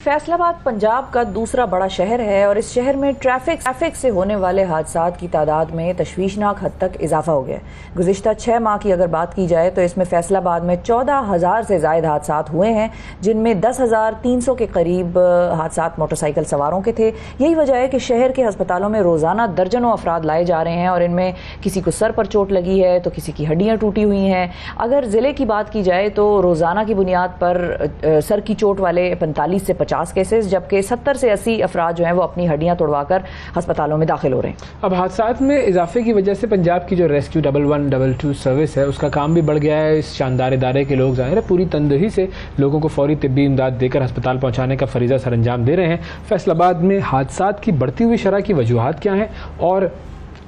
फैसलाबाद पंजाब का दूसरा बड़ा शहर है और इस शहर में ट्रैफिक से होने वाले हादसात की तादाद में तशवीशनाक हद तक इजाफा हो गया है। गुज़िश्ता 6 माह की अगर बात की जाए तो इसमें फैसलाबाद में 14,000 से ज़ायद हादसात हुए हैं, जिनमें 10,300 के करीब हादसात मोटरसाइकिल सवारों के थे। यही वजह है कि शहर के अस्पतालों में रोज़ाना दर्जनों अफराद लाए जा रहे हैं और इनमें किसी को सर पर चोट लगी है तो किसी की हड्डियाँ टूटी हुई हैं। अगर ज़िले की बात की जाए तो रोज़ाना की बुनियाद पर सर की चोट वाले 45 से 50 केसेस, जबकि 70 से 80 अफराद जो हैं वो अपनी हड्डियां तोड़वाकर अस्पतालों में दाखिल हो रहे हैं। अब हादसात में इजाफे की वजह से पंजाब की जो रेस्क्यू 1112 सर्विस है उसका काम भी बढ़ गया है। इस शानदार इदारे के लोग ज़ाहिर है पूरी तनदेही से लोगों को फौरी तिब्बी इमदाद देकर अस्पताल पहुंचाने का फरीज़ा सर अंजाम दे रहे हैं। फैसलाबाद में हादसात की बढ़ती हुई शरह की वजूहात क्या हैं और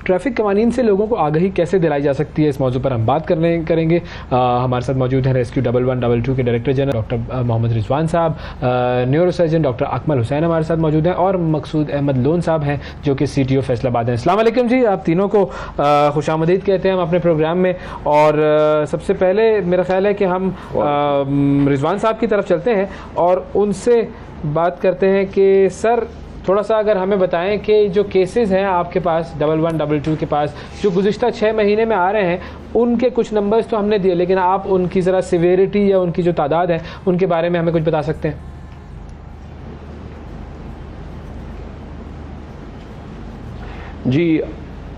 ट्रैफिक कवानीन से लोगों को आगाही कैसे दिलाई जा सकती है, इस मौजू पर हम बात करेंगे। हमारे साथ मौजूद हैं रेस्क्यू 1112 के director general doctor Mohammad Rizwan sahab, neuro surgeon doctor Akmal Hussain हमारे साथ मौजूद हैं और मकसूद अहमद लोन साहब हैं जो कि CTO फैसलाबाद हैं। अस्सलाम वालेकुम जी, आप तीनों को खुशामदीद कहते हैं हम अपने प्रोग्राम में। और सबसे पहले मेरा ख्याल है कि हम रिजवान साहब की तरफ चलते हैं और उनसे बात करते हैं कि सर थोड़ा सा अगर हमें बताएं कि जो केसेस हैं आपके पास 1112 के पास जो गुज़िश्ता 6 महीने में आ रहे हैं, उनके कुछ नंबर्स तो हमने दिए, लेकिन आप उनकी ज़रा सिवियरिटी या उनकी जो तादाद है उनके बारे में हमें कुछ बता सकते हैं? जी,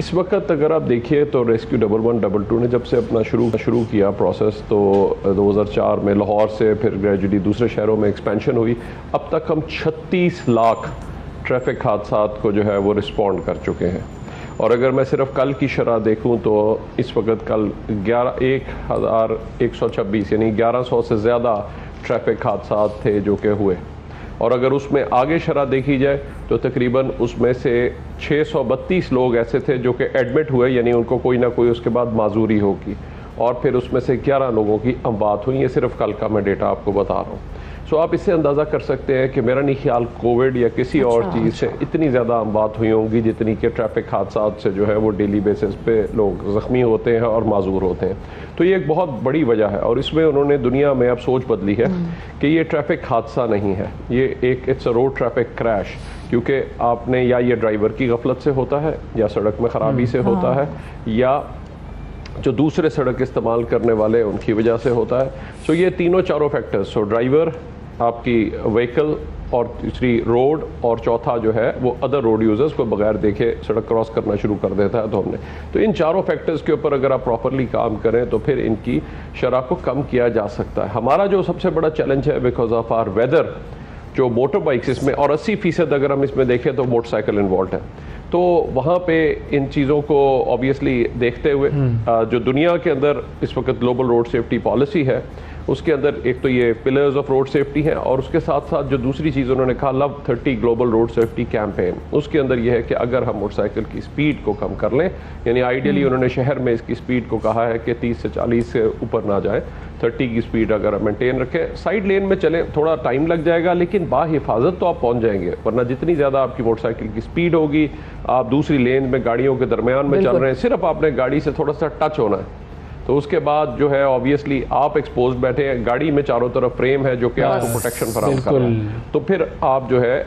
इस वक्त अगर आप देखिए तो रेस्क्यू 1112 ने जब से अपना शुरू किया प्रोसेस तो 2004 में लाहौर से फिर ग्रेजुअली दूसरे शहरों में एक्सपेंशन हुई। अब तक हम 36 लाख ट्रैफिक हादसात को जो है वो रिस्पॉन्ड कर चुके हैं। और अगर मैं सिर्फ कल की शरह देखूं तो इस वक्त कल 11,126 यानी 1100 से ज़्यादा ट्रैफिक हादसात थे जो कि हुए। और अगर उसमें आगे शरह देखी जाए तो तकरीबन उसमें से 632 लोग ऐसे थे जो कि एडमिट हुए, यानी उनको कोई ना कोई उसके बाद माजूरी होगी। और फिर उसमें से 11 लोगों की अमवात हुई। ये सिर्फ कल का मैं डेटा आपको बता रहा हूँ। सो आप इससे अंदाज़ा कर सकते हैं कि मेरा नहीं ख्याल कोविड या किसी और चीज़ से इतनी ज़्यादा अमवात हुई होंगी जितनी कि ट्रैफिक हादसात से जो है वो डेली बेसिस पे लोग ज़ख्मी होते हैं और माजूर होते हैं। तो ये एक बहुत बड़ी वजह है और इसमें उन्होंने दुनिया में अब सोच बदली है कि ये ट्रैफिक हादसा नहीं है, ये एक it's a road traffic crash. क्योंकि आपने या ये ड्राइवर की गफलत से होता है या सड़क में ख़राबी से होता है या जो दूसरे सड़क इस्तेमाल करने वाले उनकी वजह से होता है। सो ये तीनों चारों फैक्टर्स, सो ड्राइवर, आपकी व्हीकल और तीसरी रोड और चौथा जो है वो अदर रोड यूजर्स को बगैर देखे सड़क क्रॉस करना शुरू कर देता है। तो हमने तो इन चारों फैक्टर्स के ऊपर अगर आप प्रॉपरली काम करें तो फिर इनकी शरह को कम किया जा सकता है। हमारा जो सबसे बड़ा चैलेंज है बिकॉज ऑफ आर वेदर, जो मोटर बाइक्स इसमें और 80% अगर हम इसमें देखें तो मोटरसाइकिल इन्वॉल्व है। तो वहाँ पे इन चीज़ों को ऑब्वियसली देखते हुए जो दुनिया के अंदर इस वक्त ग्लोबल रोड सेफ्टी पॉलिसी है उसके अंदर एक तो ये पिलर्स ऑफ रोड सेफ्टी हैं और उसके साथ साथ जो दूसरी चीज़ उन्होंने कहा love 30 global road safety campaign, उसके अंदर ये है कि अगर हम मोटरसाइकिल की स्पीड को कम कर लें, यानी आइडियली उन्होंने शहर में इसकी स्पीड को कहा है कि 30 से 40 से ऊपर ना जाए, 30 की स्पीड अगर हम मेंटेन रखें, साइड लेन में चलें, थोड़ा टाइम लग जाएगा लेकिन बाहिफाजत तो आप पहुँच जाएंगे। वरना जितनी ज़्यादा आपकी मोटरसाइकिल की स्पीड होगी, आप दूसरी लेन में गाड़ियों के दरमियान में चल रहे हैं, सिर्फ आपने गाड़ी से थोड़ा सा टच होना है तो उसके बाद जो है ऑब्वियसली आप एक्सपोज बैठे हैं, गाड़ी में चारों तरफ फ्रेम है जो कि आपको प्रोटेक्शन फराहम कर रहा है, तो फिर आप जो है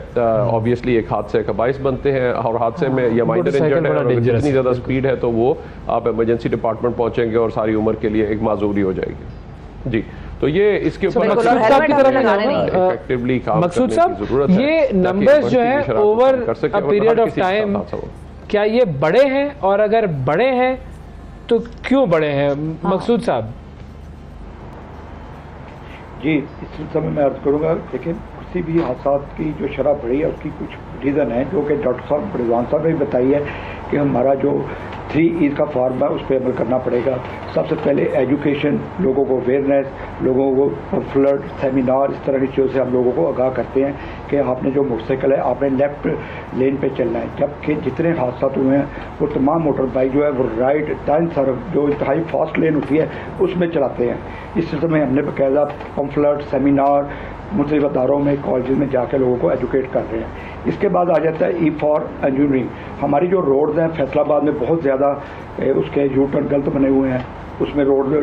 ऑब्वियसली एक हादसे का बाइस बनते हैं। और हादसे में या माइनर इंजर्ड है और जितनी ज़्यादा स्पीड है तो वो आप इमरजेंसी डिपार्टमेंट पहुंचेंगे और सारी उम्र के लिए एक माजूरी हो जाएगी। जी, तो ये इसके ऊपर इफेक्टिवली काम मकसूद साहब, ये नंबर्स जो है over a period of time क्या ये बड़े हैं और अगर बड़े हैं तो क्यों बड़े हैं? मकसूद साहब जी, इस सिलसिले में मैं अर्ज करूंगा, लेकिन किसी भी हादसा की जो शरह बढ़ी है उसकी कुछ रीज़न है जो कि डॉक्टर साहब रिजवान साहब ने भी बताई है कि हमारा जो 3E का फार्मूला उस पर अमल करना पड़ेगा। सबसे पहले एजुकेशन, लोगों को अवेयरनेस, लोगों को फ्लड सेमिनार, इस तरह की चीज़ों से हम लोगों को आगाह करते हैं कि आपने जो मोटरसाइकिल है आपने लेफ्ट लेन पे चलना है, जबकि जितने हादसा हुए हैं वो तमाम मोटर बाइक जो है वो राइट दाएं तरफ जो इंतहाई फास्ट लेन होती है उसमें चलाते हैं। इस सिलसिले में हमने बाकायदा पम्फलेट, सेमिनार मुख्तलिफ अदारों में, कॉलेज में जाकर लोगों को एजुकेट कर रहे हैं। इसके बाद आ जाता है E फॉर इंजीनियरिंग। हमारी जो रोड्स हैं फैसलाबाद में बहुत ज़्यादा उसके यू टर्न गलत बने हुए हैं, उसमें रोड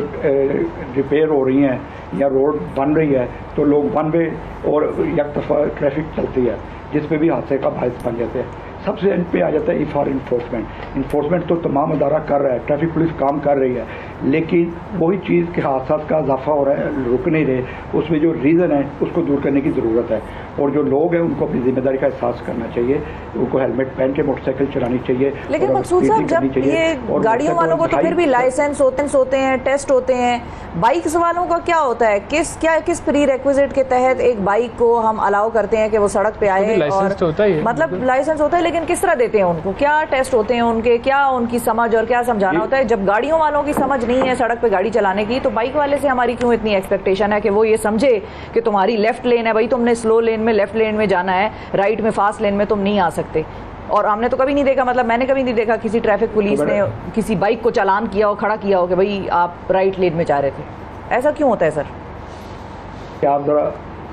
रिपेयर हो रही हैं या रोड बन रही है तो लोग वन वे और एक तरफा ट्रैफिक चलती है जिसमें भी हादसे का बायस बन जाते हैं। सबसे एंड पे आ जाता है फॉर इन्फोर्समेंट तो तमाम अदारा कर रहा है, ट्रैफिक पुलिस काम कर रही है, लेकिन वही चीज़ के हादसा का इजाफा हो रहा है, रुक नहीं रहे, उसमें जो रीज़न है उसको दूर करने की ज़रूरत है। और जो लोग हैं उनको अपनी जिम्मेदारी का एहसास करना चाहिए, उनको हेलमेट पहन के मोटरसाइकिल चलानी चाहिए। लेकिन मकसूद साहब, जब ये गाड़ियों वालों को तो फिर भी लाइसेंस होते हैं, टेस्ट होते हैं, बाइक्स वालों का क्या होता है? किस प्री रिक्विजिट के तहत एक बाइक को हम अलाउ करते हैं कि वो सड़क पे आए? लाइसेंस तो होता ही है, मतलब लाइसेंस होता है, लेकिन किस तरह देते हैं उनको? क्या टेस्ट होते हैं उनके? क्या उनकी समझ और क्या समझाना होता है? जब गाड़ियों वालों की समझ नहीं है सड़क पे गाड़ी चलाने की, तो बाइक वाले से हमारी क्यों इतनी एक्सपेक्टेशन है कि वो ये समझे कि तुम्हारी लेफ्ट लेन है भाई, तुमने स्लो लेन में लेफ्ट लेन में जाना है, राइट में फास्ट लेन में तुम नहीं आ सकते। और हमने तो कभी नहीं देखा, मतलब मैंने कभी नहीं देखा किसी ट्रैफिक पुलिस ने किसी बाइक को चालान किया हो, खड़ा किया हो कि भाई आप राइट लेन में जा रहे थे। ऐसा क्यों होता है सर?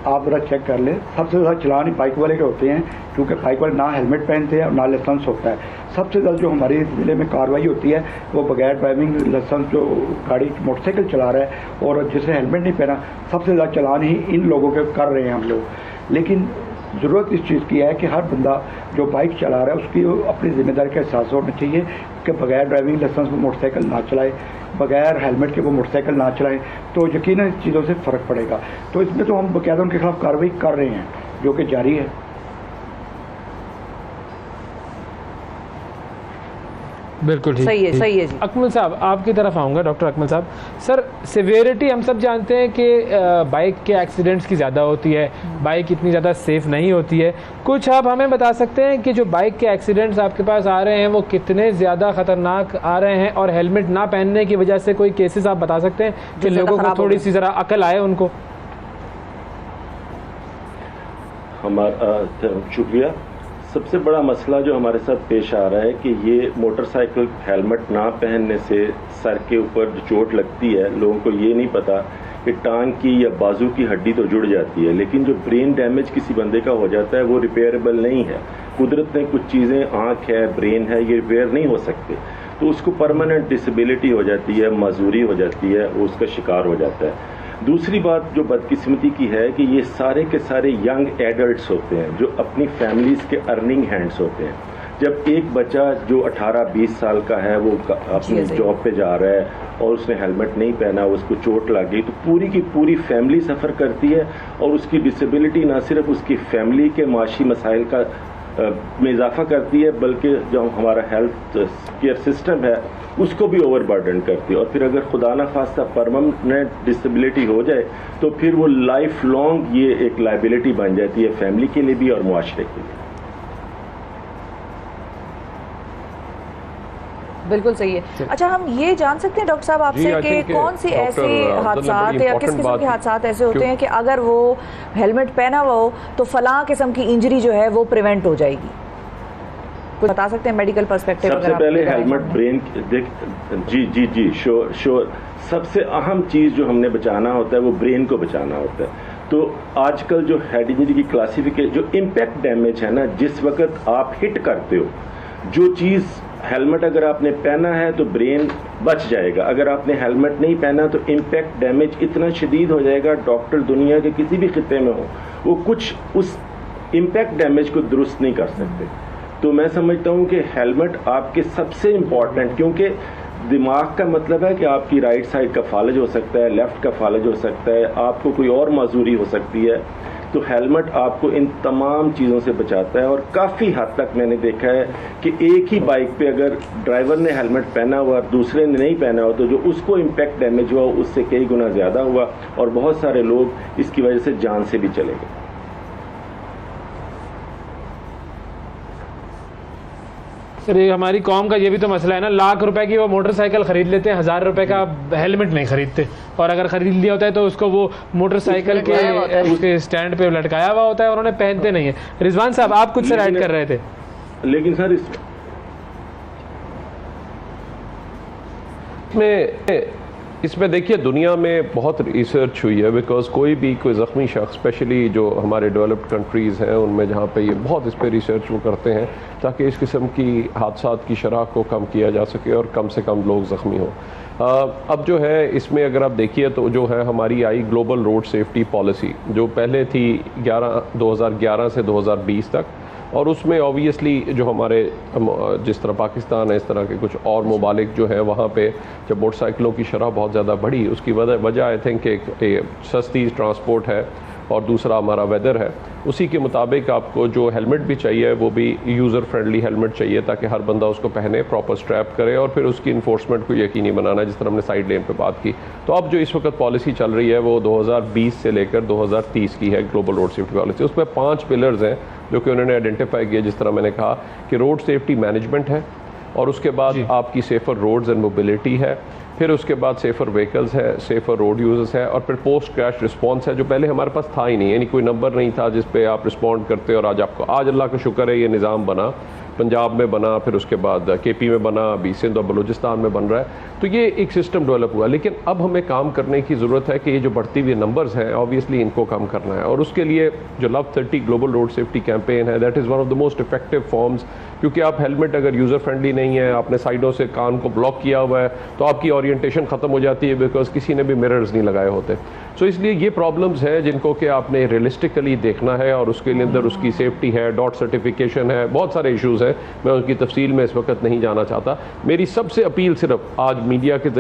आप जरा चेक कर लें, सबसे ज़्यादा चलान ही बाइक वाले के होते हैं, क्योंकि बाइक वाले ना हेलमेट पहनते हैं और ना लाइसेंस होता है। सबसे ज़्यादा जो हमारे ज़िले में कार्रवाई होती है वो बगैर ड्राइविंग लाइसेंस जो गाड़ी मोटरसाइकिल चला रहा है और जिसने हेलमेट नहीं पहना, सबसे ज़्यादा चलान ही इन लोगों के कर रहे हैं हम लोग। लेकिन ज़रूरत इस चीज़ की है कि हर बंदा जो बाइक चला रहा है उसकी अपनी जिम्मेदारी का एहसास होना चाहिए कि बगैर ड्राइविंग लाइसेंस में मोटरसाइकिल ना चलाए, बगैर हेलमेट के वो मोटरसाइकिल ना चलाएं, तो यकीनन इस चीज़ों से फ़र्क पड़ेगा। तो इसमें तो हम बाकायदा उनके खिलाफ कार्रवाई कर रहे हैं जो कि जारी है। बिल्कुल ठीक, सही है जी। अकमल साहब, आपकी तरफ आऊँगा, डॉक्टर अकमल साहब। सर, सिवियरिटी हम सब जानते हैं कि बाइक के एक्सीडेंट्स की ज़्यादा होती है, बाइक इतनी ज़्यादा सेफ नहीं होती है। कुछ आप हमें बता सकते हैं कि जो बाइक के एक्सीडेंट्स आपके पास आ रहे हैं वो कितने ज़्यादा ख़तरनाक आ रहे हैं, और हेलमेट ना पहनने की वजह से कोई केसेस आप बता सकते हैं कि लोगों को थोड़ी सी ज़रा अकल आए उनको? शुक्रिया। सबसे बड़ा मसला जो हमारे साथ पेश आ रहा है कि ये मोटरसाइकिल हेलमेट ना पहनने से सर के ऊपर जो चोट लगती है, लोगों को ये नहीं पता कि टांग की या बाजू की हड्डी तो जुड़ जाती है, लेकिन जो ब्रेन डैमेज किसी बंदे का हो जाता है वो रिपेयरेबल नहीं है। कुदरत ने कुछ चीज़ें, आँख है, ब्रेन है, ये रिपेयर नहीं हो सकते, तो उसको परमानेंट डिसेबिलिटी हो जाती है, मजदूरी हो जाती है, वो उसका शिकार हो जाता है। दूसरी बात जो बदकिस्मती की है कि ये सारे के सारे यंग एडल्ट्स होते हैं जो अपनी फैमिलीज के अर्निंग हैंड्स होते हैं। जब एक बच्चा जो 18-20 साल का है वो अपनी जॉब पे जा रहा है और उसने हेलमेट नहीं पहना, उसको चोट लग गई, तो पूरी की पूरी फैमिली सफ़र करती है, और उसकी डिसेबिलिटी ना सिर्फ उसकी फैमिली के माशी मसाइल का में इजाफा करती है, बल्कि जो हमारा हेल्थ केयर सिस्टम है उसको भी ओवरबर्डन करती है। और फिर अगर खुदा ना खास्ता परमानेंट डिसेबिलिटी हो जाए तो फिर वो लाइफ लॉन्ग ये एक लाइबिलिटी बन जाती है फैमिली के लिए भी और मुआशरे के लिए। बिल्कुल सही है। अच्छा, हम ये जान सकते हैं डॉक्टर साहब आपसे कि कौन सी ऐसे हादसात या किस किस्म के हादसात ऐसे होते हैं कि अगर वो हेलमेट पहना हुआ हो तो फलां किस्म की इंजरी जो है वो प्रिवेंट हो जाएगी? कुछ बता सकते हैं मेडिकल पर्सपेक्टिव? सबसे पहले हेलमेट ब्रेन जी श्योर। सबसे अहम चीज़ जो हमने बचाना होता है वो ब्रेन को बचाना होता है। तो आजकल जो हेड इंजरी की क्लासिफिकेशन, जो इम्पैक्ट डैमेज है ना, जिस वक्त आप हिट करते हो, जो चीज़ हेलमेट अगर आपने पहना है तो ब्रेन बच जाएगा, अगर आपने हेलमेट नहीं पहना तो इम्पैक्ट डैमेज इतना शदीद हो जाएगा, डॉक्टर दुनिया के किसी भी खिते में हो वो कुछ उस इम्पैक्ट डैमेज को दुरुस्त नहीं कर सकते। तो मैं समझता हूँ कि हेलमेट आपके सबसे इम्पॉर्टेंट, क्योंकि दिमाग का मतलब है कि आपकी राइट साइड का फालज हो सकता है, लेफ्ट का फालज हो सकता है, आपको कोई और माजूरी हो सकती है, तो हेलमेट आपको इन तमाम चीज़ों से बचाता है। और काफ़ी हद तक मैंने देखा है कि एक ही बाइक पे अगर ड्राइवर ने हेलमेट पहना हुआ और दूसरे ने नहीं पहना हुआ तो जो उसको इम्पैक्ट डैमेज हुआ उससे कई गुना ज़्यादा हुआ, और बहुत सारे लोग इसकी वजह से जान से भी चले गए। सर, ये हमारी कौम का ये भी तो मसला है ना, लाख रुपए की वो मोटरसाइकिल खरीद लेते हैं, 1000 रुपए का हेलमेट नहीं खरीदते, और अगर खरीद लिया होता है तो उसको वो मोटरसाइकिल के उसके स्टैंड पे लटकाया हुआ होता है और उन्हें पहनते नहीं है। रिजवान साहब, आप कुछ से राइड कर रहे थे? लेकिन सर इसमें देखिए दुनिया में बहुत रिसर्च हुई है, बिकॉज कोई ज़ख्मी शख्स, स्पेशली जो हमारे डेवलप्ड कंट्रीज़ हैं उनमें जहाँ पे ये बहुत इस पर रिसर्च वो करते हैं ताकि इस किस्म की हादसात की शरह को कम किया जा सके और कम से कम लोग ज़ख्मी हों। अब जो है इसमें अगर आप देखिए तो जो है हमारी आई ग्लोबल रोड सेफ्टी पॉलिसी जो पहले थी 2011 से 2020 तक, और उसमें ऑब्वियसली जो हमारे जिस तरह पाकिस्तान है इस तरह के कुछ और ममालिक जो है वहाँ पे जब मोटरसाइकिलों की शरह बहुत ज़्यादा बढ़ी, उसकी वजह आई थिंक एक सस्ती ट्रांसपोर्ट है और दूसरा हमारा वेदर है। उसी के मुताबिक आपको जो हेलमेट भी चाहिए वो भी यूज़र फ्रेंडली हेलमेट चाहिए ताकि हर बंदा उसको पहने, प्रॉपर स्ट्रैप करे और फिर उसकी इन्फोर्समेंट को यकीनी बनाना, जिस तरह हमने साइड लेन पे बात की। तो अब जो इस वक्त पॉलिसी चल रही है वो 2020 से लेकर 2030 की है ग्लोबल रोड सेफ्टी पॉलिसी। उसमें 5 पिलर्स हैं जो कि उन्होंने आइडेंटिफाई किया, जिस तरह मैंने कहा कि रोड सेफ्टी मैनेजमेंट है, और उसके बाद आपकी सेफर रोड्स एंड मोबिलिटी है, फिर उसके बाद सेफर व्हीकल्स है, सेफर रोड यूजर्स है, और फिर पोस्ट क्रैश रिस्पांस है जो पहले हमारे पास था ही नहीं, यानी कोई नंबर नहीं था जिस पे आप रिस्पॉन्ड करते। और आज अल्लाह का शुक्र है ये निज़ाम बना, पंजाब में बना, फिर उसके बाद केपी में बना, अभी सिंध और बलूचिस्तान में बन रहा है। तो ये एक सिस्टम डेवलप हुआ, लेकिन अब हमें काम करने की ज़रूरत है कि ये जो बढ़ती हुई नंबर्स हैं ऑब्वियसली इनको कम करना है, और उसके लिए जो love 30 global road safety campaign है that is one of the most effective forms. क्योंकि आप हेलमेट अगर यूज़र फ्रेंडली नहीं है, आपने साइडों से कान को ब्लॉक किया हुआ है, तो आपकी ओरिएंटेशन ख़त्म हो जाती है बिकॉज किसी ने भी मिरर्स नहीं लगाए होते। सो इसलिए ये प्रॉब्लम्स हैं जिनको कि आपने रियलिस्टिकली देखना है, और उसके लिए अंदर उसकी सेफ्टी है, डॉट सर्टिफिकेशन है, बहुत सारे इशूज़ हैं, मैं उनकी तफसील में इस वक्त नहीं जाना चाहता। मेरी सबसे अपील सिर्फ आज मीडिया के